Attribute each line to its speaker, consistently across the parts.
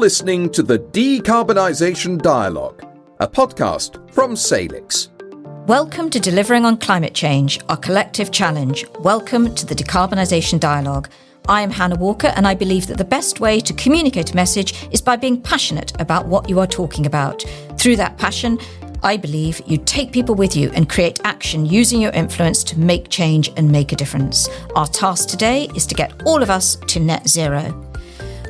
Speaker 1: listening to the Decarbonisation Dialogue, a podcast from Salix.
Speaker 2: Welcome to Delivering on Climate Change, our collective challenge. Welcome to the Decarbonisation Dialogue. I am Hannah Walker, and I believe that the best way to communicate a message is by being passionate about what you are talking about. Through that passion, I believe you take people with you and create action using your influence to make change and make a difference. Our task today is to get all of us to net zero.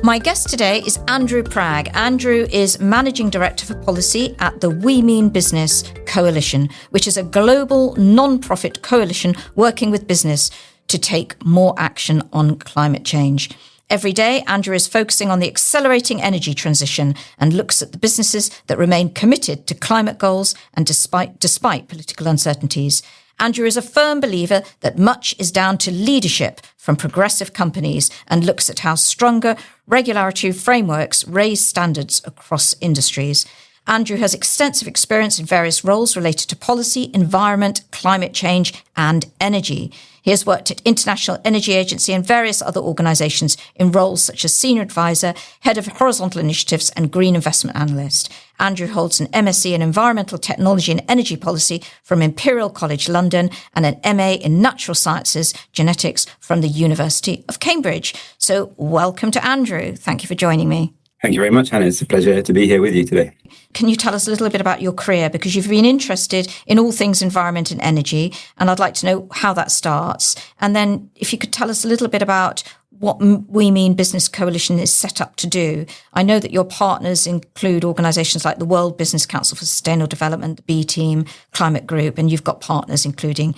Speaker 2: My guest today is Andrew Prag. Andrew is Managing Director for Policy at the We Mean Business Coalition, which is a global non-profit coalition working with business to take more action on climate change. Every day, Andrew is focusing on the accelerating energy transition and looks at the businesses that remain committed to climate goals and despite political uncertainties. Andrew is a firm believer that much is down to leadership from progressive companies and looks at how stronger regulatory frameworks raise standards across industries. Andrew has extensive experience in various roles related to policy, environment, climate change, and energy. He has worked at International Energy Agency and various other organisations in roles such as Senior Advisor, Head of Horizontal Initiatives, and Green Investment Analyst. Andrew holds an MSc in Environmental Technology and Energy Policy from Imperial College London and an MA in Natural Sciences Genetics from the University of Cambridge. So welcome to Andrew. Thank you for joining me.
Speaker 3: Thank you very much, Hannah. It's a pleasure to be here with you today.
Speaker 2: Can you tell us a little bit about your career? Because you've been interested in all things environment and energy, and I'd like to know how that starts. And then if you could tell us a little bit about what We Mean Business Coalition is set up to do. I know that your partners include organisations like the World Business Council for Sustainable Development, the B Team, Climate Group, and you've got partners including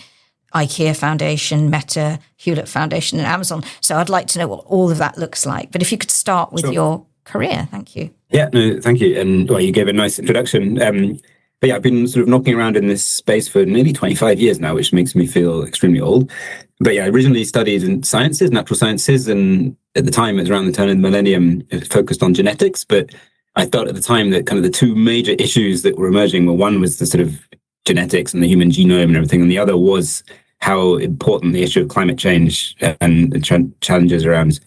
Speaker 2: IKEA Foundation, Meta, Hewlett Foundation, and Amazon. So I'd like to know what all of that looks like. But if you could start with your career. Thank you.
Speaker 3: Yeah, no, thank you. And you gave a nice introduction. But yeah, I've been sort of knocking around in this space for nearly 25 years now, which makes me feel extremely old. But yeah, I originally studied in sciences, natural sciences, and at the time, it was around the turn of the millennium, it focused on genetics. But I thought at the time that kind of the two major issues that were emerging were, one was the sort of genetics and the human genome and everything, and the other was how important the issue of climate change and the challenges around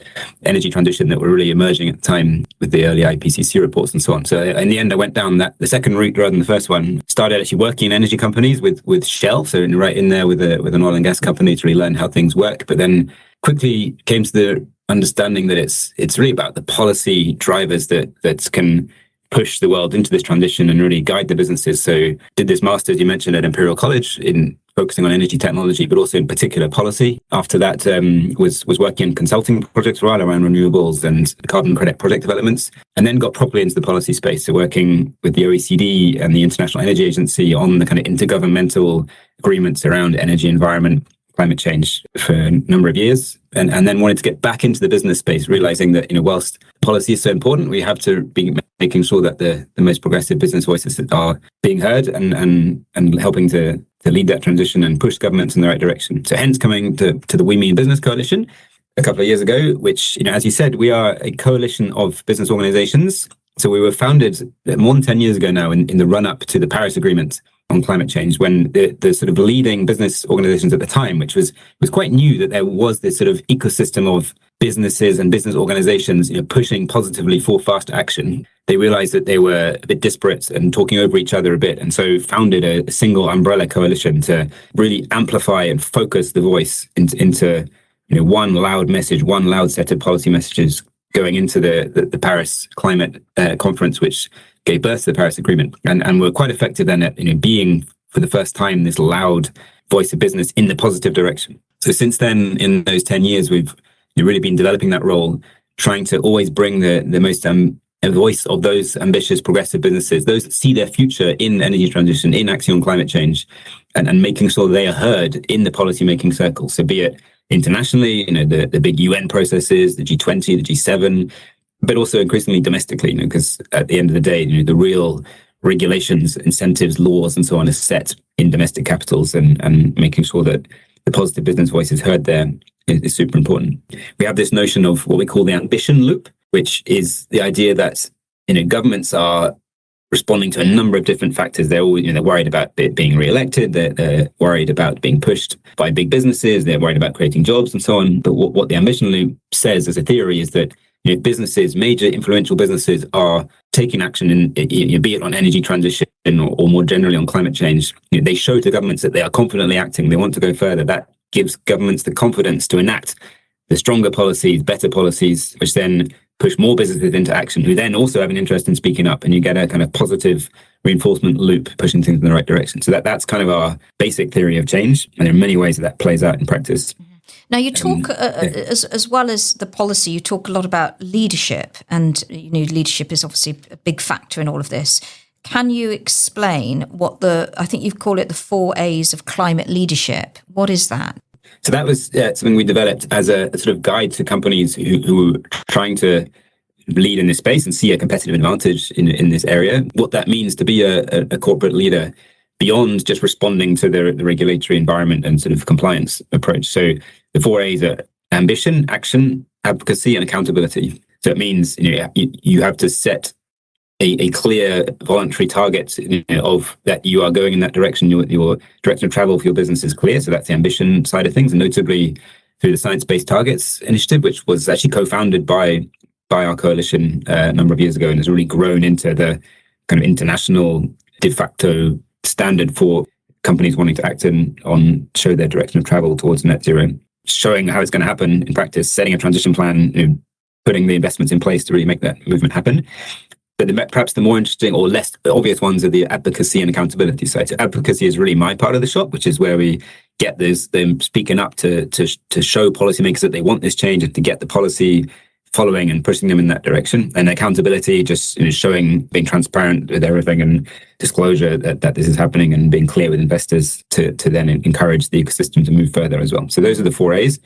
Speaker 3: energy transition that were really emerging at the time with the early IPCC reports and so on. So in the end, I went down the second route rather than the first one. Started actually working in energy companies with Shell, so right in there with an oil and gas company to really learn how things work. But then quickly came to the understanding that it's really about the policy drivers that can push the world into this transition and really guide the businesses. So did this master's you mentioned at Imperial College in focusing on energy technology, but also in particular policy. After that, was working in consulting projects for a while around renewables and carbon credit project developments, and then got properly into the policy space. So working with the OECD and the International Energy Agency on the kind of intergovernmental agreements around energy, environment, climate change for a number of years, and then wanted to get back into the business space, realizing that, whilst policy is so important, we have to be making sure that the most progressive business voices are being heard and helping to lead that transition and push governments in the right direction. So hence coming to the We Mean Business Coalition a couple of years ago, which, as you said, we are a coalition of business organizations. So we were founded more than 10 years ago now in the run-up to the Paris Agreement on climate change, when the sort of leading business organizations at the time, which was quite new, that there was this sort of ecosystem of businesses and business organizations, pushing positively for faster action. They realized that they were a bit disparate and talking over each other a bit, and so founded a single umbrella coalition to really amplify and focus the voice into one loud message, one loud set of policy messages going into the Paris Climate Conference, which gave birth to the Paris Agreement, and were quite effective then at being for the first time this loud voice of business in the positive direction. So since then, in those 10 years, we've really been developing that role, trying to always bring the most voice of those ambitious progressive businesses, those that see their future in energy transition, in action on climate change, and making sure they are heard in the policy making circles. So be it internationally, the big UN processes, the G20, the G7, but also increasingly domestically, because at the end of the day, the real regulations, incentives, laws, and so on is set in domestic capitals, and making sure that the positive business voice is heard there is super important. We have this notion of what we call the ambition loop, which is the idea that governments are responding to a number of different factors. They're always, they're worried about being re-elected. They're worried about being pushed by big businesses. They're worried about creating jobs and so on. But what the ambition loop says as a theory is that businesses, major influential businesses, are taking action in, be it on energy transition or more generally on climate change, they show to governments that they are confidently acting. They want to go further. That gives governments the confidence to enact the stronger policies, better policies, which then push more businesses into action, who then also have an interest in speaking up, and you get a kind of positive reinforcement loop pushing things in the right direction. So that's kind of our basic theory of change, and there are many ways that plays out in practice.
Speaker 2: Now, you talk, as well as the policy, you talk a lot about leadership, and leadership is obviously a big factor in all of this. Can you explain what I think you call it the 4 A's of climate leadership? What is that?
Speaker 3: So that was something we developed as a sort of guide to companies who are trying to lead in this space and see a competitive advantage in this area. What that means to be a corporate leader beyond just responding to the regulatory environment and sort of compliance approach. So the 4 A's are ambition, action, advocacy, and accountability. So it means you have to set a clear voluntary target of that you are going in that direction. Your direction of travel for your business is clear. So that's the ambition side of things, and notably through the Science-Based Targets Initiative, which was actually co-founded by our coalition a number of years ago, and has really grown into the kind of international de facto standard for companies wanting to act on show their direction of travel towards net zero, showing how it's going to happen in practice, setting a transition plan, putting the investments in place to really make that movement happen. But perhaps the more interesting or less obvious ones are the advocacy and accountability side. So advocacy is really my part of the shop, which is where we get them speaking up to show policymakers that they want this change and to get the policy following and pushing them in that direction. And accountability, just showing, being transparent with everything and disclosure that this is happening, and being clear with investors to then encourage the ecosystem to move further as well. So those are the 4 A's.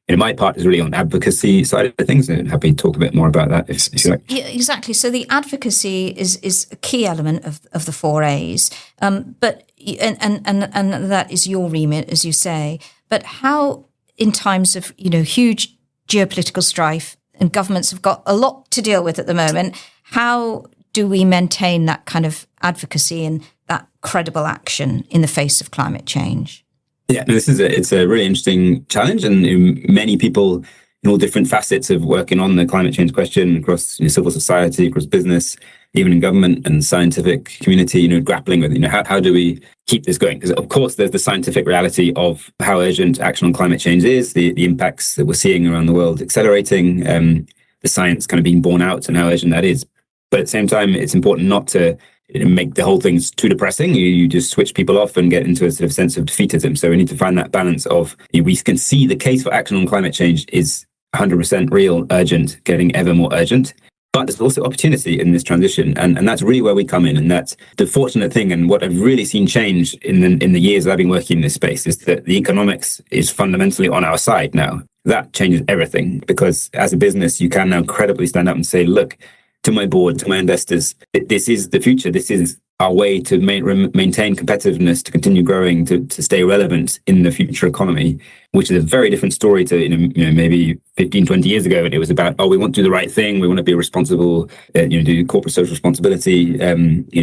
Speaker 3: My part is really on advocacy side of things, and happy to talk a bit more about that if you like.
Speaker 2: Yeah, exactly. So the advocacy is a key element of the 4 A's, but that is your remit, as you say. But how, in times of huge geopolitical strife, and governments have got a lot to deal with at the moment, how do we maintain that kind of advocacy and that credible action in the face of climate change?
Speaker 3: Yeah, it's a really interesting challenge, and many people in all different facets of working on the climate change question across civil society, across business, even in government and scientific community, grappling with how do we keep this going? Because of course there's the scientific reality of how urgent action on climate change is, the impacts that we're seeing around the world accelerating, the science kind of being borne out and how urgent that is. But at the same time, it's important not to make the whole thing too depressing. You just switch people off and get into a sort of sense of defeatism. So we need to find that balance of, we can see the case for action on climate change is 100% real, urgent, getting ever more urgent. But there's also opportunity in this transition. And that's really where we come in. And that's the fortunate thing. And what I've really seen change in the years that I've been working in this space is that the economics is fundamentally on our side now. That changes everything, because as a business, you can now credibly stand up and say, look, to my board, to my investors, this is the future. This is our way to maintain competitiveness, to continue growing, to stay relevant in the future economy, which is a very different story to maybe 15, 20 years ago. It was about, we want to do the right thing. We want to be responsible, do corporate social responsibility,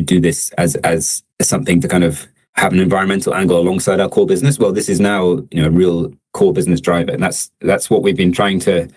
Speaker 3: do this as something to kind of have an environmental angle alongside our core business. Well, this is now a real core business driver. And that's what we've been trying to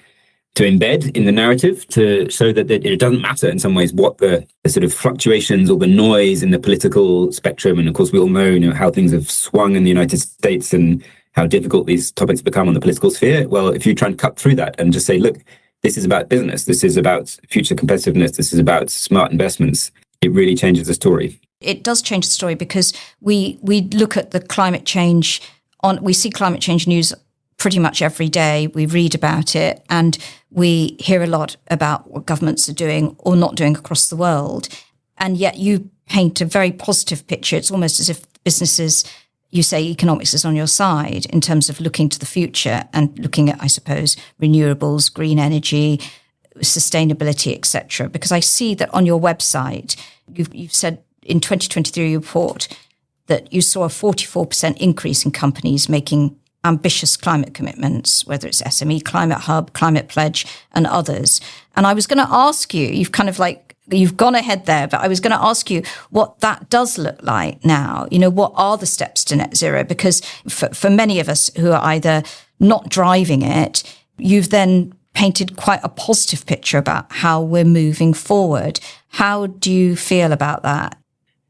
Speaker 3: embed in the narrative, to show that it doesn't matter in some ways what the sort of fluctuations or the noise in the political spectrum. And of course, we all know, how things have swung in the United States and how difficult these topics become on the political sphere. Well, if you try and cut through that and just say, look, this is about business, this is about future competitiveness, this is about smart investments, it really changes the story.
Speaker 2: It does change the story, because we look at the climate change we see climate change news pretty much every day. We read about it, and we hear a lot about what governments are doing or not doing across the world. And yet you paint a very positive picture. It's almost as if businesses, you say economics is on your side in terms of looking to the future and looking at, I suppose, renewables, green energy, sustainability, etc. Because I see that on your website, you've said in 2023 report that you saw a 44% increase in companies making ambitious climate commitments, whether it's SME, Climate Hub, Climate Pledge, and others. And I was going to ask you, you've gone ahead there, but I was going to ask you what that does look like now. What are the steps to net zero? Because for many of us who are either not driving it, you've then painted quite a positive picture about how we're moving forward. How do you feel about that?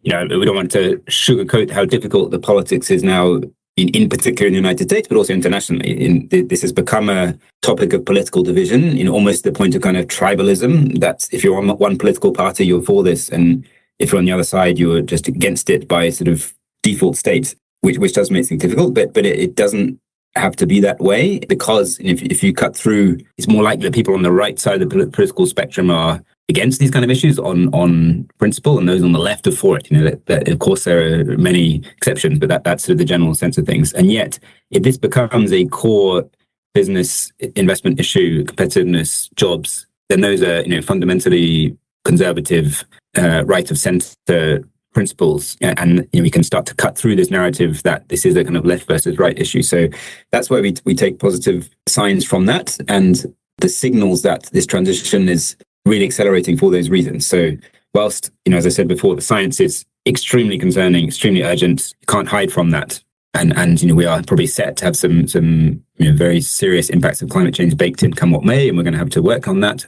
Speaker 3: We don't want to sugarcoat how difficult the politics is now, in particular in the United States, but also internationally. This has become a topic of political division, almost the point of kind of tribalism. That if you're on one political party, you're for this, and if you're on the other side, you're just against it by sort of default state, which does make things difficult. But it doesn't have to be that way, because if you cut through, it's more likely that people on the right side of the political spectrum are against these kind of issues on principle, and those on the left are for it. That of course there are many exceptions, but that's sort of the general sense of things. And yet, if this becomes a core business investment issue, competitiveness, jobs, then those are fundamentally conservative, right of centre principles, and we can start to cut through this narrative that this is a kind of left versus right issue. So that's why we take positive signs from that, and the signals that this transition is really accelerating for those reasons. So whilst, as I said before, the science is extremely concerning, extremely urgent, you can't hide from that. And we are probably set to have some very serious impacts of climate change baked in come what may, and we're going to have to work on that.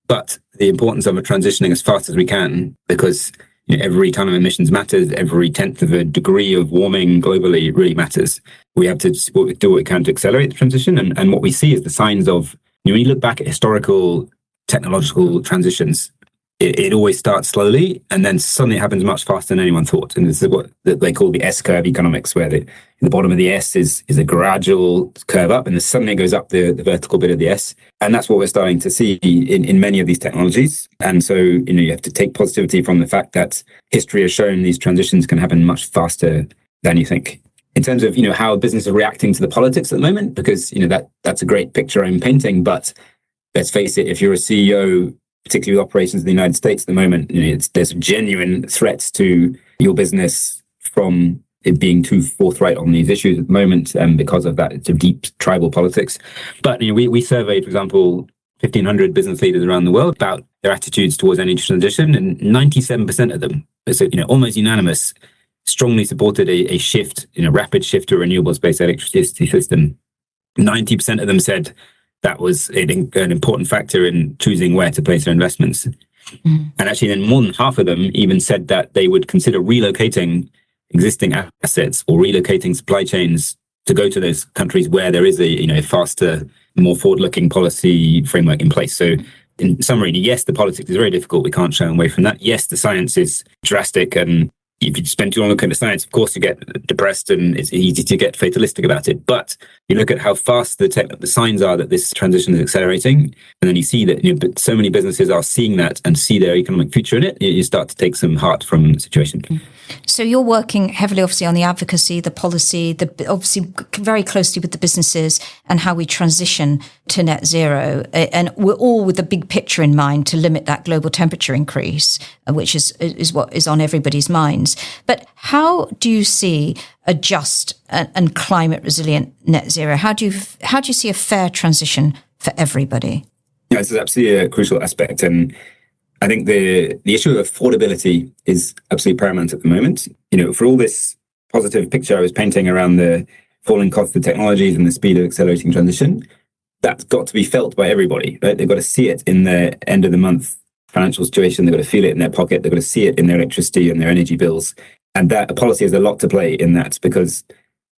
Speaker 3: But the importance of transitioning as fast as we can, because every ton of emissions matters, every tenth of a degree of warming globally really matters. We have to do what we can to accelerate the transition. And what we see is the signs of, when you look back at historical technological transitions, it always starts slowly, and then suddenly it happens much faster than anyone thought. And this is what they call the S-curve economics, where the bottom of the S is a gradual curve up, and then suddenly it goes up the vertical bit of the S. And that's what we're starting to see in many of these technologies. And so, you have to take positivity from the fact that history has shown these transitions can happen much faster than you think. In terms of, how businesses are reacting to the politics at the moment, because, that's a great picture I'm painting, but let's face it, if you're a CEO, particularly with operations in the United States at the moment, there's genuine threats to your business from it being too forthright on these issues at the moment, because of that deep tribal politics. But we surveyed, for example, 1,500 business leaders around the world about their attitudes towards energy transition, and 97% of them, so almost unanimous, strongly supported a shift, rapid shift to a renewables-based electricity system. 90% of them said that was an important factor in choosing where to place their investments. Mm. And actually, then more than half of them even said that they would consider relocating existing assets or relocating supply chains to go to those countries where there is a faster, more forward-looking policy framework in place. So, in summary, yes, the politics is very difficult. We can't shy away from that. Yes, the science is drastic, and if you spend too long looking at the science, of course, you get depressed and it's easy to get fatalistic about it. But you look at how fast the signs are that this transition is accelerating, and then you see that so many businesses are seeing that and see their economic future in it, you start to take some heart from the situation.
Speaker 2: So you're working heavily, obviously, on the advocacy, the policy, obviously very closely with the businesses and how we transition to net zero. And we're all with the big picture in mind to limit that global temperature increase, which is what is on everybody's minds. But how do you see a just and climate resilient net zero? How do you see a fair transition for everybody?
Speaker 3: Yeah, this is absolutely a crucial aspect. And I think the issue of affordability is absolutely paramount at the moment. For all this positive picture I was painting around the falling cost of technologies and the speed of accelerating transition, that's got to be felt by everybody, right? They've got to see it in their end of the month financial situation. They've got to feel it in their pocket. They've got to see it in their electricity and their energy bills. And that policy has a lot to play in that, because,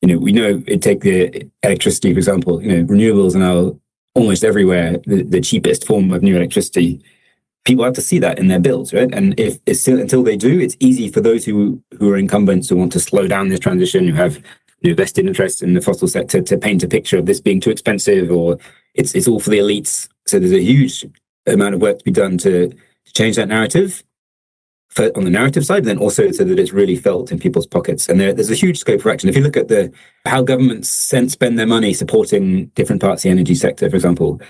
Speaker 3: we know it take the electricity, for example, renewables are now almost everywhere the cheapest form of new electricity. People have to see that in their bills, right? And if it's still, until they do, it's easy for those who are incumbents who want to slow down this transition, who have vested interest in the fossil sector, to paint a picture of this being too expensive, or it's all for the elites. So there's a huge amount of work to be done to change that narrative on the narrative side, and then also so that it's really felt in people's pockets. And there's a huge scope for action. If you look at how governments spend their money supporting different parts of the energy sector, for example,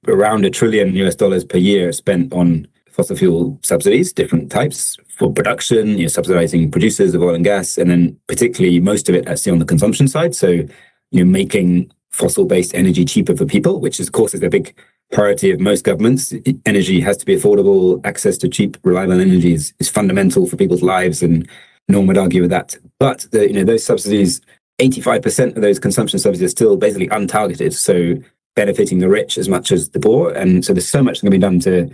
Speaker 3: around $1 trillion per year spent on fossil fuel subsidies, different types for production, subsidizing producers of oil and gas, and then particularly most of it actually on the consumption side. So, making fossil-based energy cheaper for people, which of course is a big priority of most governments. Energy has to be affordable. Access to cheap, reliable energy is fundamental for people's lives, and no one would argue with that. But those subsidies, 85% of those consumption subsidies are still basically untargeted. So benefiting the rich as much as the poor. And so there's so much that can be done to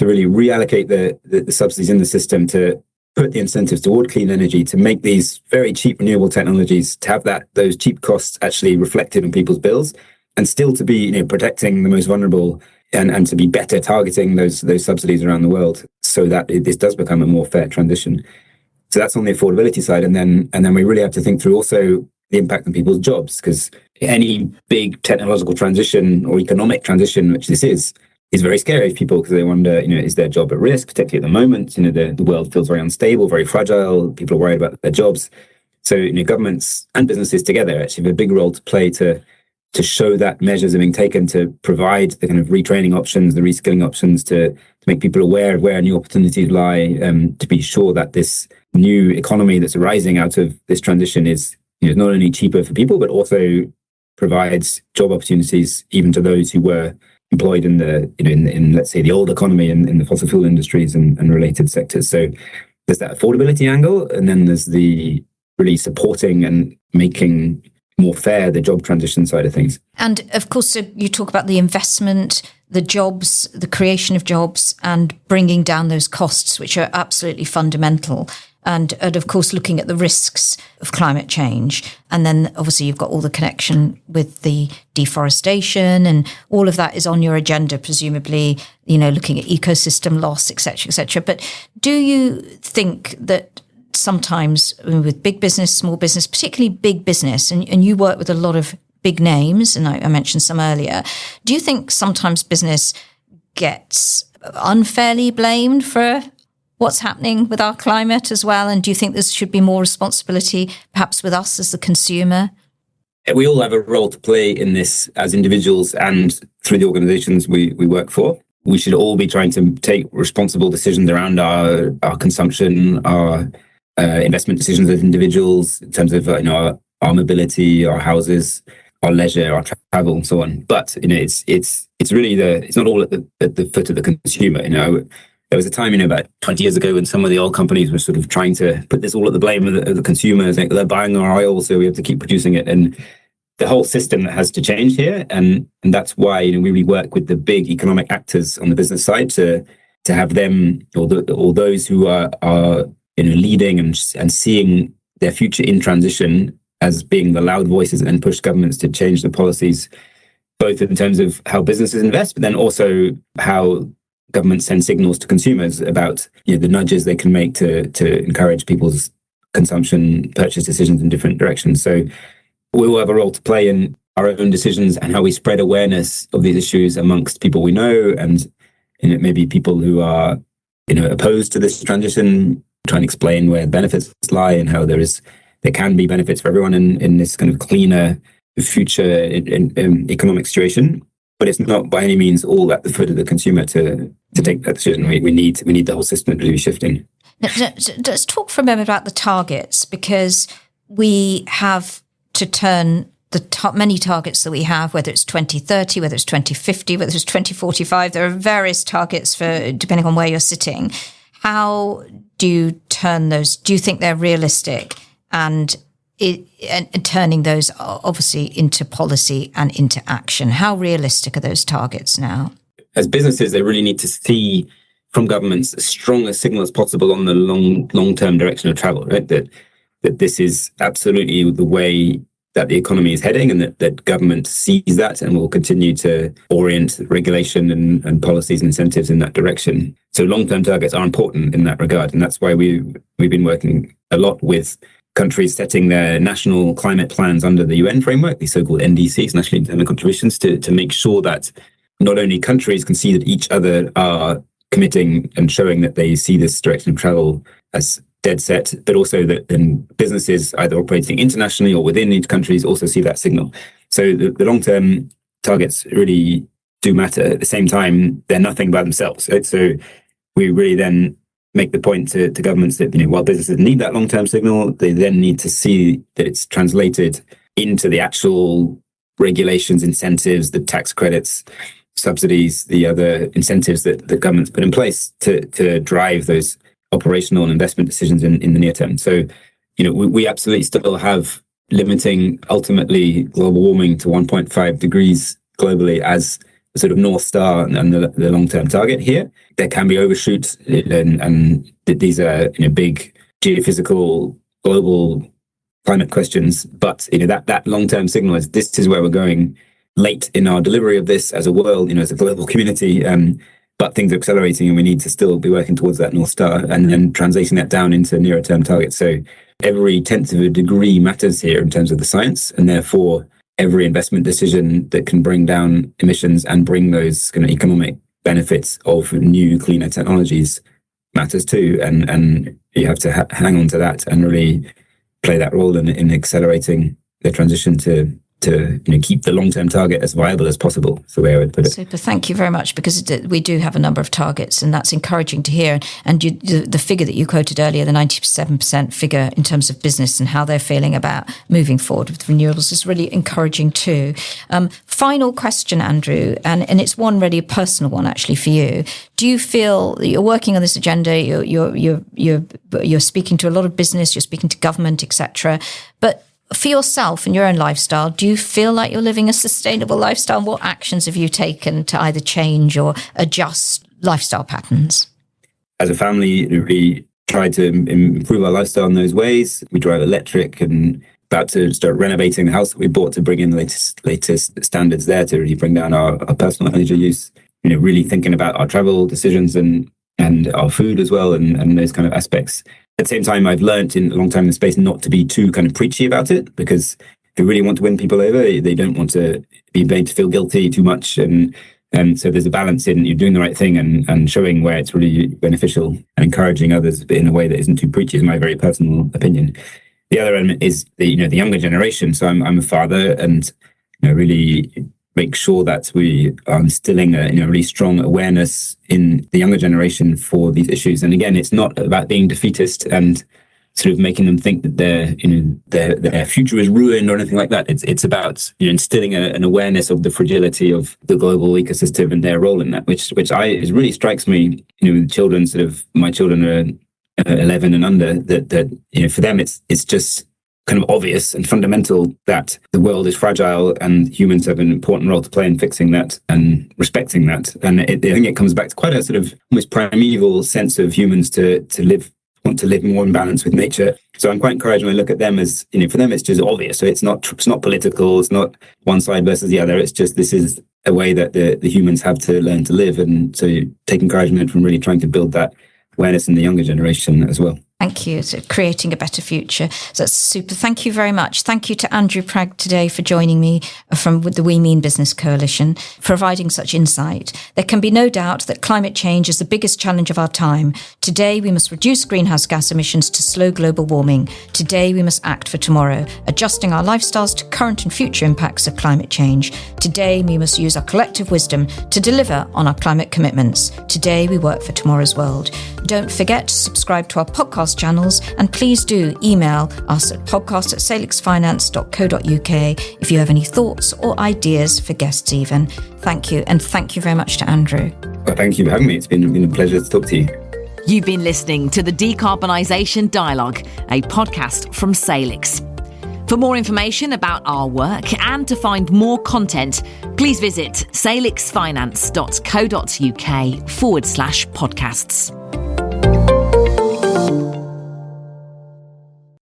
Speaker 3: really reallocate the subsidies in the system, to put the incentives toward clean energy, to make these very cheap renewable technologies, to have those cheap costs actually reflected in people's bills, and still to be protecting the most vulnerable, and to be better targeting those subsidies around the world, so that this does become a more fair transition. So that's on the affordability side, and then we really have to think through also the impact on people's jobs, because any big technological transition or economic transition, which this is very scary for people, because they wonder, is their job at risk, particularly at the moment. The world feels very unstable, very fragile. People are worried about their jobs. So governments and businesses together actually have a big role to play to show that measures are being taken to provide the kind of retraining options, the reskilling options, to make people aware of where new opportunities lie, to be sure that this new economy that's arising out of this transition is not only cheaper for people, but also provides job opportunities even to those who were employed in the in let's say the old economy, in the fossil fuel industries and related sectors. So there's that affordability angle, and then there's the really supporting and making more fair the job transition side of things. And
Speaker 2: of course, so you talk about the investment, the jobs, the creation of jobs, and bringing down those costs, which are absolutely fundamental. And of course, looking at the risks of climate change. And then obviously you've got all the connection with the deforestation, and all of that is on your agenda, presumably, looking at ecosystem loss, et cetera, But do you think that sometimes with big business, small business, particularly big business, and you work with a lot of big names, and I mentioned some earlier, do you think sometimes business gets unfairly blamed for what's happening with our climate as well? And do you think there should be more responsibility perhaps with us as the consumer?
Speaker 3: We all have a role to play in this as individuals and through the organizations we work for. We should all be trying to take responsible decisions around our consumption, our investment decisions as individuals, in terms of our mobility, our houses, our leisure, our travel, and so on. But it's really it's not all at the foot of the consumer. There was a time, about 20 years ago, when some of the oil companies were sort of trying to put this all at the blame of the consumers. They're buying our oil, so we have to keep producing it. And the whole system that has to change here. And that's why we really work with the big economic actors on the business side to have them, or those who are leading and seeing their future in transition as being the loud voices, and then push governments to change the policies, both in terms of how businesses invest, but then also how governments send signals to consumers about the nudges they can make to encourage people's consumption, purchase decisions in different directions. So we will have a role to play in our own decisions and how we spread awareness of these issues amongst people we know, and maybe people who are opposed to this transition, try and explain where benefits lie and how there can be benefits for everyone in this kind of cleaner future economic situation. But it's not by any means all at the foot of the consumer to take that decision. We need the whole system to be shifting.
Speaker 2: Let's talk for a moment about the targets, because we have to turn the many targets that we have, whether it's 2030, whether it's 2050, whether it's 2045. There are various targets depending on where you're sitting. How do you turn those? Do you think they're realistic? And turning those obviously into policy and into action. How realistic are those targets now?
Speaker 3: As businesses, they really need to see from governments as strong a signal as possible on the long-term direction of travel, right? That this is absolutely the way that the economy is heading, and that government sees that and will continue to orient regulation and policies and incentives in that direction. So long-term targets are important in that regard. And that's why we've been working a lot with countries setting their national climate plans under the UN framework, the so-called NDCs, nationally determined contributions, to make sure that not only countries can see that each other are committing and showing that they see this direction of travel as dead set, but also that then businesses either operating internationally or within each countries also see that signal. So the long-term targets really do matter. At the same time, they're nothing by themselves, right? So we really then make the point to governments that while businesses need that long-term signal, they then need to see that it's translated into the actual regulations, incentives, the tax credits, subsidies, the other incentives that the government's put in place to drive those operational and investment decisions in the near term. So, we absolutely still have limiting ultimately global warming to 1.5 degrees globally as the sort of North Star and the long-term target here. There can be overshoots, and these are big geophysical global climate questions. But that long-term signal is this is where we're going late in our delivery of this as a world, as a global community. But things are accelerating, and we need to still be working towards that North Star and then translating that down into nearer term targets. So every tenth of a degree matters here in terms of the science, and therefore every investment decision that can bring down emissions and bring those kind of economic benefits of new, cleaner technologies matters too. And you have to hang on to that and really play that role in accelerating the transition to keep the long-term target as viable as possible. That's the way I would put it.
Speaker 2: Super. Thank you very much, because we do have a number of targets, and that's encouraging to hear. And the figure that you quoted earlier, the 97% figure in terms of business and how they're feeling about moving forward with renewables, is really encouraging too. Final question, Andrew, and it's one really a personal one actually for you. Do you feel that you're working on this agenda? You're speaking to a lot of business, you're speaking to government, etc. But for yourself and your own lifestyle, do you feel like you're living a sustainable lifestyle? What actions have you taken to either change or adjust lifestyle patterns?
Speaker 3: As a family, we try to improve our lifestyle in those ways. We drive electric and about to start renovating the house that we bought to bring in the latest standards there to really bring down our personal energy use. Really thinking about our travel decisions and our food as well, and those kind of aspects. At the same time, I've learned in a long time in the space not to be too kind of preachy about it, because if you really want to win people over, they don't want to be made to feel guilty too much. And so there's a balance in you doing the right thing and showing where it's really beneficial and encouraging others in a way that isn't too preachy, is my very personal opinion. The other element is the younger generation. So I'm a father, and really make sure that we are instilling a really strong awareness in the younger generation for these issues. And again, it's not about being defeatist and sort of making them think that their future is ruined or anything like that. It's about instilling an awareness of the fragility of the global ecosystem and their role in that, which really strikes me. Children, sort of my children are 11 and under. That for them it's just kind of obvious and fundamental that the world is fragile and humans have an important role to play in fixing that and respecting that. And I think it comes back to quite a sort of almost primeval sense of humans to want to live more in balance with nature. So I'm quite encouraged when I look at them as, for them it's just obvious. So it's not political, it's not one side versus the other. It's just this is a way that the humans have to learn to live. And so take encouragement from really trying to build that awareness in the younger generation as well.
Speaker 2: Thank you. So creating a better future. So that's super. Thank you very much. Thank you to Andrew Prag today for joining me with the We Mean Business Coalition, providing such insight. There can be no doubt that climate change is the biggest challenge of our time. Today, we must reduce greenhouse gas emissions to slow global warming. Today, we must act for tomorrow, adjusting our lifestyles to current and future impacts of climate change. Today, we must use our collective wisdom to deliver on our climate commitments. Today, we work for tomorrow's world. Don't forget to subscribe to our podcast channels, and please do email us at podcast@salixfinance.co.uk if you have any thoughts or ideas for guests even. Thank you, and thank you very much to Andrew.
Speaker 3: Well, thank you for having me. It's been a pleasure to talk to you.
Speaker 4: You've been listening to the Decarbonisation Dialogue, a podcast from Salix. For more information about our work and to find more content, please visit salixfinance.co.uk/podcasts.